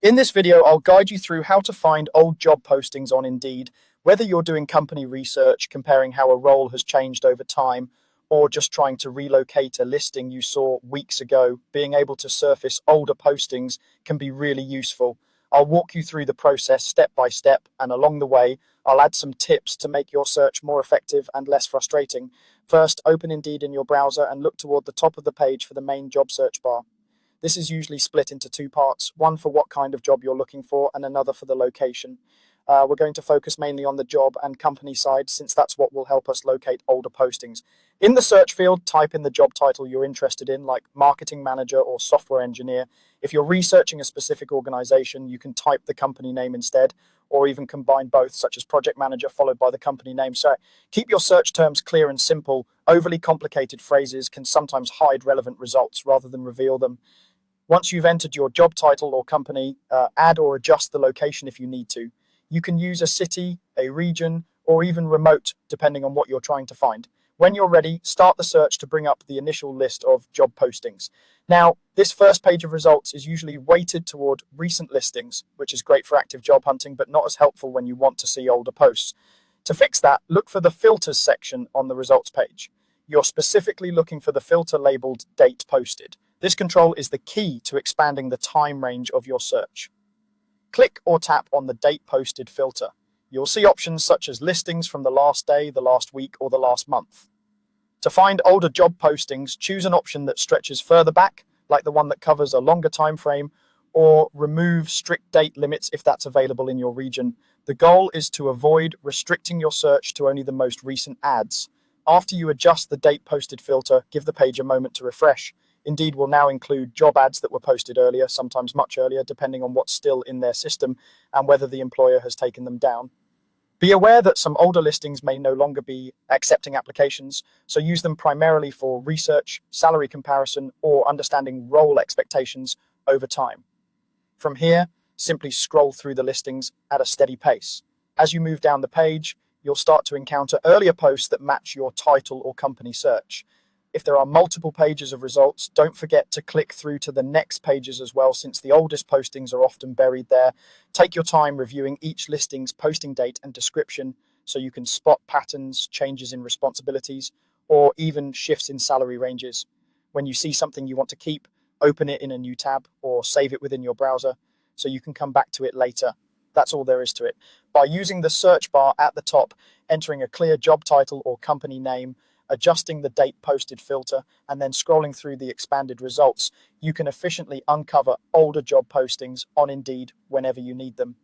In this video, I'll guide you through how to find old job postings on Indeed, whether you're doing company research, comparing how a role has changed over time, or just trying to relocate a listing you saw weeks ago. Being able to surface older postings can be really useful. I'll walk you through the process step by step, and along the way, I'll add some tips to make your search more effective and less frustrating. First, open Indeed in your browser and look toward the top of the page for the main job search bar. This is usually split into two parts, one for what kind of job you're looking for and another for the location. We're going to focus mainly on the job and company side since that's what will help us locate older postings. In the search field, type in the job title you're interested in, like marketing manager or software engineer. If you're researching a specific organization, you can type the company name instead, or even combine both, such as project manager followed by the company name. So keep your search terms clear and simple. Overly complicated phrases can sometimes hide relevant results rather than reveal them. Once you've entered your job title or company, add or adjust the location if you need to. You can use a city, a region, or even remote, depending on what you're trying to find. When you're ready, start the search to bring up the initial list of job postings. Now, this first page of results is usually weighted toward recent listings, which is great for active job hunting, but not as helpful when you want to see older posts. To fix that, look for the filters section on the results page. You're specifically looking for the filter labeled date posted. This control is the key to expanding the time range of your search. Click or tap on the date posted filter. You'll see options such as listings from the last day, the last week, or the last month. To find older job postings, choose an option that stretches further back, like the one that covers a longer time frame, or remove strict date limits if that's available in your region. The goal is to avoid restricting your search to only the most recent ads. After you adjust the date posted filter, give the page a moment to refresh. Indeed will now include job ads that were posted earlier, sometimes much earlier, depending on what's still in their system and whether the employer has taken them down. Be aware that some older listings may no longer be accepting applications, so use them primarily for research, salary comparison, or understanding role expectations over time. From here, simply scroll through the listings at a steady pace. As you move down the page, you'll start to encounter earlier posts that match your title or company search. If there are multiple pages of results, don't forget to click through to the next pages as well, since the oldest postings are often buried there. Take your time reviewing each listing's posting date and description so you can spot patterns, changes in responsibilities, or even shifts in salary ranges. When you see something you want to keep, open it in a new tab or save it within your browser so you can come back to it later. That's all there is to it. By using the search bar at the top, entering a clear job title or company name, adjusting the date posted filter, and then scrolling through the expanded results, you can efficiently uncover older job postings on Indeed whenever you need them.